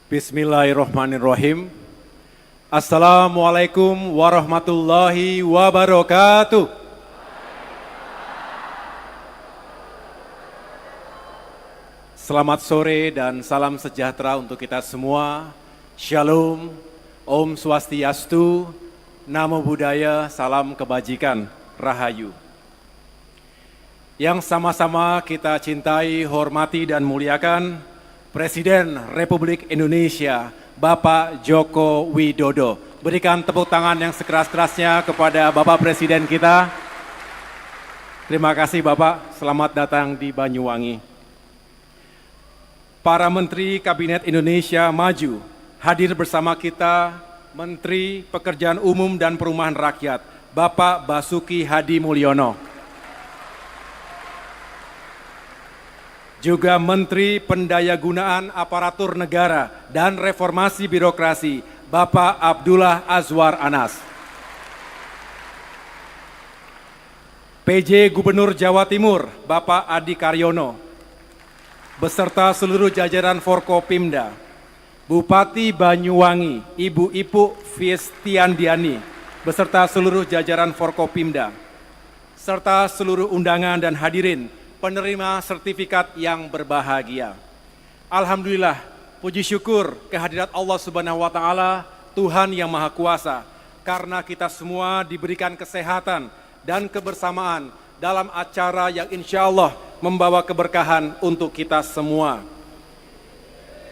Bismillahirrahmanirrahim. Assalamualaikum warahmatullahi wabarakatuh. Selamat sore dan salam sejahtera untuk kita semua. Shalom, Om Swastiastu, Namo Buddhaya, salam kebajikan, Rahayu. Yang sama-sama kita cintai, hormati dan muliakan Presiden Republik Indonesia, Bapak Joko Widodo. Berikan tepuk tangan yang sekeras-kerasnya kepada Bapak Presiden kita. Terima kasih Bapak, selamat datang di Banyuwangi. Para Menteri Kabinet Indonesia Maju, hadir bersama kita Menteri Pekerjaan Umum dan Perumahan Rakyat, Bapak Basuki Hadi Mulyono. Juga Menteri Pendayagunaan Aparatur Negara dan Reformasi Birokrasi, Bapak Abdullah Azwar Anas. PJ Gubernur Jawa Timur, Bapak Adi Karyono, beserta seluruh jajaran Forkopimda. Bupati Banyuwangi, Ibu Ipuk Fiestiandiani, beserta seluruh jajaran Forkopimda, serta seluruh undangan dan hadirin, penerima sertifikat yang berbahagia. Alhamdulillah, puji syukur kehadirat Allah Subhanahu wa Ta'ala, Tuhan yang Maha Kuasa, karena kita semua diberikan kesehatan dan kebersamaan dalam acara yang insya Allah membawa keberkahan untuk kita semua.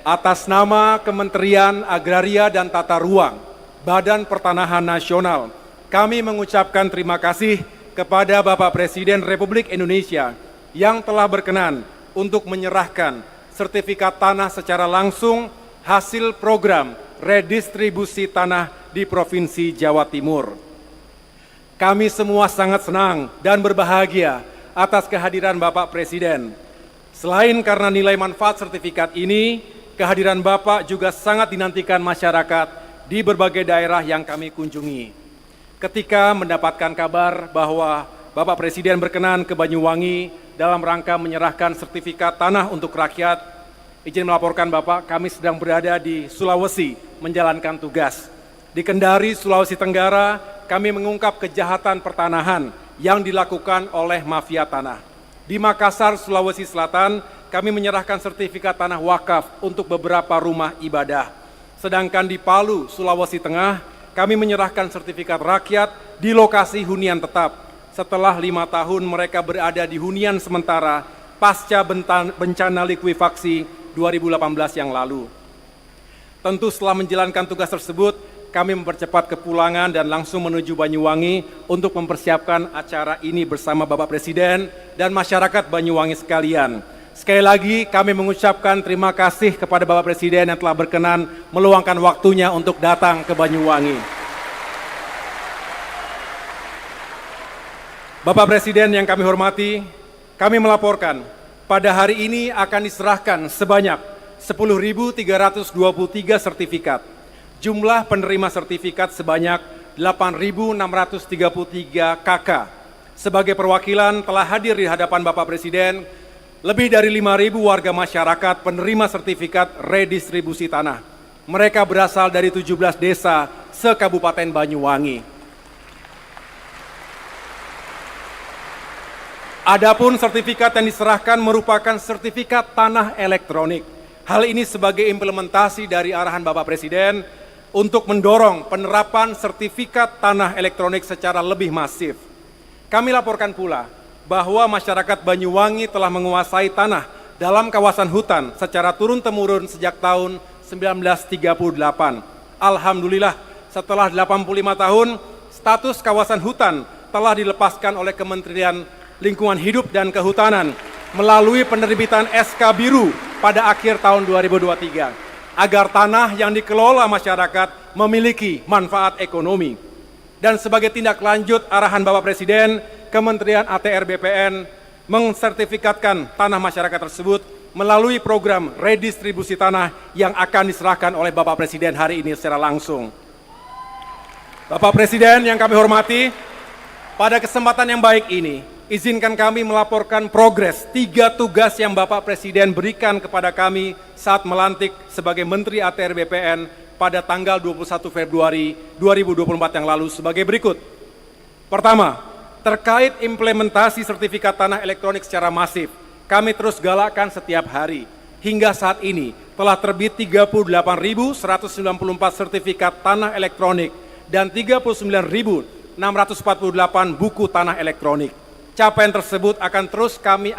Atas nama Kementerian Agraria dan Tata Ruang, Badan Pertanahan Nasional, kami mengucapkan terima kasih kepada Bapak Presiden Republik Indonesia yang telah berkenan untuk menyerahkan sertifikat tanah secara langsung hasil program redistribusi tanah di Provinsi Jawa Timur. Kami semua sangat senang dan berbahagia atas kehadiran Bapak Presiden. Selain karena nilai manfaat sertifikat ini, kehadiran Bapak juga sangat dinantikan masyarakat di berbagai daerah yang kami kunjungi. Ketika mendapatkan kabar bahwa Bapak Presiden berkenan ke Banyuwangi dalam rangka menyerahkan sertifikat tanah untuk rakyat, izin melaporkan Bapak, kami sedang berada di Sulawesi menjalankan tugas. Di Kendari, Sulawesi Tenggara, kami mengungkap kejahatan pertanahan yang dilakukan oleh mafia tanah. Di Makassar, Sulawesi Selatan, kami menyerahkan sertifikat tanah wakaf untuk beberapa rumah ibadah. Sedangkan di Palu, Sulawesi Tengah, kami menyerahkan sertifikat rakyat di lokasi hunian tetap. Setelah 5 tahun mereka berada di hunian sementara pasca bencana likuifaksi 2018 yang lalu. Tentu setelah menjalankan tugas tersebut, kami mempercepat kepulangan dan langsung menuju Banyuwangi untuk mempersiapkan acara ini bersama Bapak Presiden dan masyarakat Banyuwangi sekalian. Sekali lagi kami mengucapkan terima kasih kepada Bapak Presiden yang telah berkenan meluangkan waktunya untuk datang ke Banyuwangi. Bapak Presiden yang kami hormati, kami melaporkan pada hari ini akan diserahkan sebanyak 10.323 sertifikat. Jumlah penerima sertifikat sebanyak 8.633 KK. Sebagai perwakilan telah hadir di hadapan Bapak Presiden lebih dari 5.000 warga masyarakat penerima sertifikat redistribusi tanah. Mereka berasal dari 17 desa se-Kabupaten Banyuwangi. Adapun sertifikat yang diserahkan merupakan sertifikat tanah elektronik. Hal ini sebagai implementasi dari arahan Bapak Presiden untuk mendorong penerapan sertifikat tanah elektronik secara lebih masif. Kami laporkan pula bahwa masyarakat Banyuwangi telah menguasai tanah dalam kawasan hutan secara turun-temurun sejak tahun 1938. Alhamdulillah, setelah 85 tahun, status kawasan hutan telah dilepaskan oleh Kementerian Lingkungan Hidup dan Kehutanan melalui penerbitan SK Biru pada akhir tahun 2023 agar tanah yang dikelola masyarakat memiliki manfaat ekonomi. Dan sebagai tindak lanjut arahan Bapak Presiden, Kementerian ATR BPN mensertifikatkan tanah masyarakat tersebut melalui program redistribusi tanah yang akan diserahkan oleh Bapak Presiden hari ini secara langsung. Bapak Presiden yang kami hormati, pada kesempatan yang baik ini, izinkan kami melaporkan progres 3 tugas yang Bapak Presiden berikan kepada kami saat melantik sebagai Menteri ATR BPN pada tanggal 21 Februari 2024 yang lalu sebagai berikut. Pertama, terkait implementasi sertifikat tanah elektronik secara masif, kami terus galakkan setiap hari. Hingga saat ini telah terbit 38.194 sertifikat tanah elektronik dan 39.648 buku tanah elektronik. Capaian tersebut akan terus kami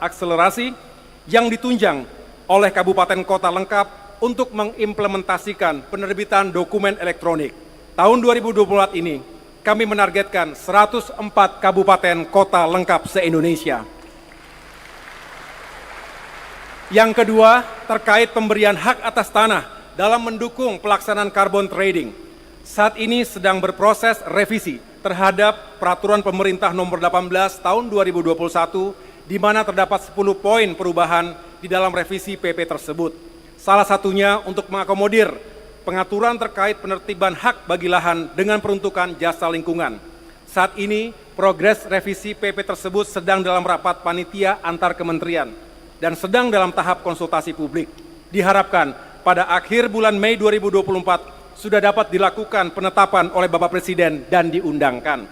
akselerasi yang ditunjang oleh kabupaten kota lengkap untuk mengimplementasikan penerbitan dokumen elektronik. Tahun 2024 ini kami menargetkan 104 kabupaten kota lengkap se-Indonesia. Yang kedua, terkait pemberian hak atas tanah dalam mendukung pelaksanaan carbon trading. Saat ini sedang berproses revisi terhadap peraturan pemerintah nomor 18 tahun 2021 di mana terdapat 10 poin perubahan di dalam revisi PP tersebut. Salah satunya untuk mengakomodir pengaturan terkait penertiban hak bagi lahan dengan peruntukan jasa lingkungan. Saat ini progres revisi PP tersebut sedang dalam rapat panitia antar kementerian dan sedang dalam tahap konsultasi publik. Diharapkan pada akhir bulan Mei 2024 sudah dapat dilakukan penetapan oleh Bapak Presiden dan diundangkan.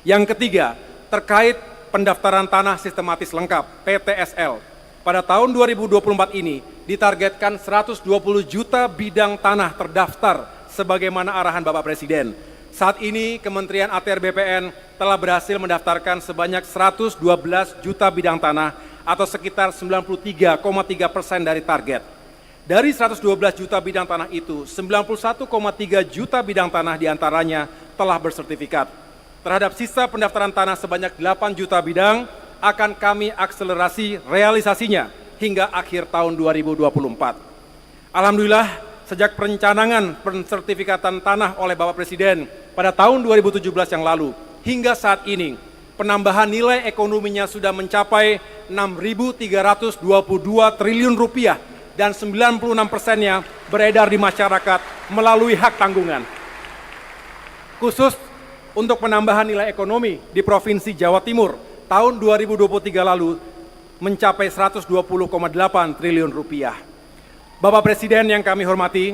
Yang ketiga, terkait pendaftaran tanah sistematis lengkap (PTSL). Pada tahun 2024 ini ditargetkan 120 juta bidang tanah terdaftar sebagaimana arahan Bapak Presiden. Saat ini Kementerian ATR BPN telah berhasil mendaftarkan sebanyak 112 juta bidang tanah atau sekitar 93,3% dari target. Dari 112 juta bidang tanah itu, 91,3 juta bidang tanah diantaranya telah bersertifikat. Terhadap sisa pendaftaran tanah sebanyak 8 juta bidang, akan kami akselerasi realisasinya hingga akhir tahun 2024. Alhamdulillah, sejak perencanaan pensertifikatan tanah oleh Bapak Presiden pada tahun 2017 yang lalu, hingga saat ini, penambahan nilai ekonominya sudah mencapai 6.322 triliun rupiah dan 96%-nya beredar di masyarakat melalui hak tanggungan. Khusus untuk penambahan nilai ekonomi di Provinsi Jawa Timur tahun 2023 lalu mencapai 120,8 triliun rupiah. Bapak Presiden yang kami hormati,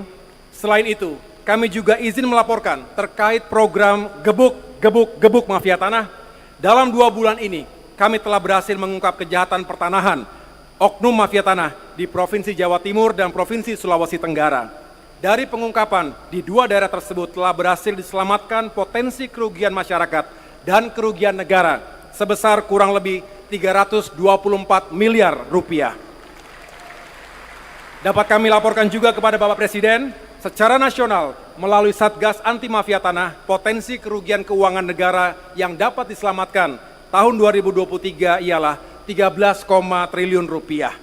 selain itu kami juga izin melaporkan terkait program gebuk mafia tanah. Dalam 2 bulan ini, kami telah berhasil mengungkap kejahatan pertanahan, oknum mafia tanah di Provinsi Jawa Timur dan Provinsi Sulawesi Tenggara. Dari pengungkapan di 2 daerah tersebut telah berhasil diselamatkan potensi kerugian masyarakat dan kerugian negara sebesar kurang lebih 324 miliar rupiah. Dapat kami laporkan juga kepada Bapak Presiden, secara nasional melalui Satgas Anti Mafia Tanah, potensi kerugian keuangan negara yang dapat diselamatkan tahun 2023 ialah 13, triliun rupiah.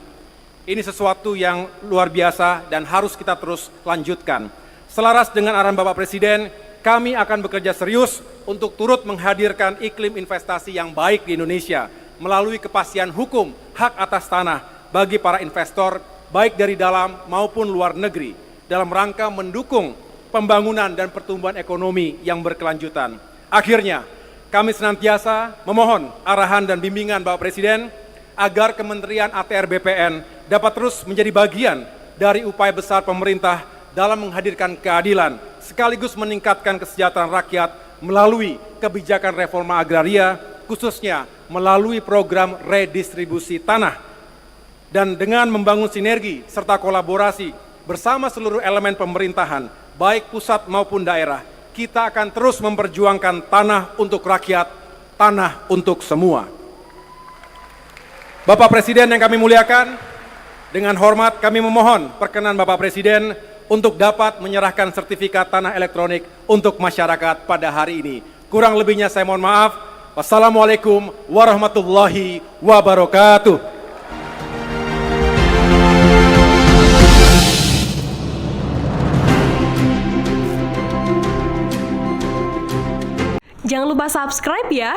Ini sesuatu yang luar biasa dan harus kita terus lanjutkan. Selaras dengan arahan Bapak Presiden, kami akan bekerja serius untuk turut menghadirkan iklim investasi yang baik di Indonesia melalui kepastian hukum hak atas tanah bagi para investor baik dari dalam maupun luar negeri dalam rangka mendukung pembangunan dan pertumbuhan ekonomi yang berkelanjutan. Akhirnya, kami senantiasa memohon arahan dan bimbingan Bapak Presiden agar Kementerian ATR BPN dapat terus menjadi bagian dari upaya besar pemerintah dalam menghadirkan keadilan sekaligus meningkatkan kesejahteraan rakyat melalui kebijakan reforma agraria, khususnya melalui program redistribusi tanah. Dan dengan membangun sinergi serta kolaborasi bersama seluruh elemen pemerintahan, baik pusat maupun daerah, kita akan terus memperjuangkan tanah untuk rakyat, tanah untuk semua. Bapak Presiden yang kami muliakan, dengan hormat kami memohon perkenan Bapak Presiden untuk dapat menyerahkan sertifikat tanah elektronik untuk masyarakat pada hari ini. Kurang lebihnya saya mohon maaf. Wassalamualaikum warahmatullahi wabarakatuh. Jangan lupa subscribe ya.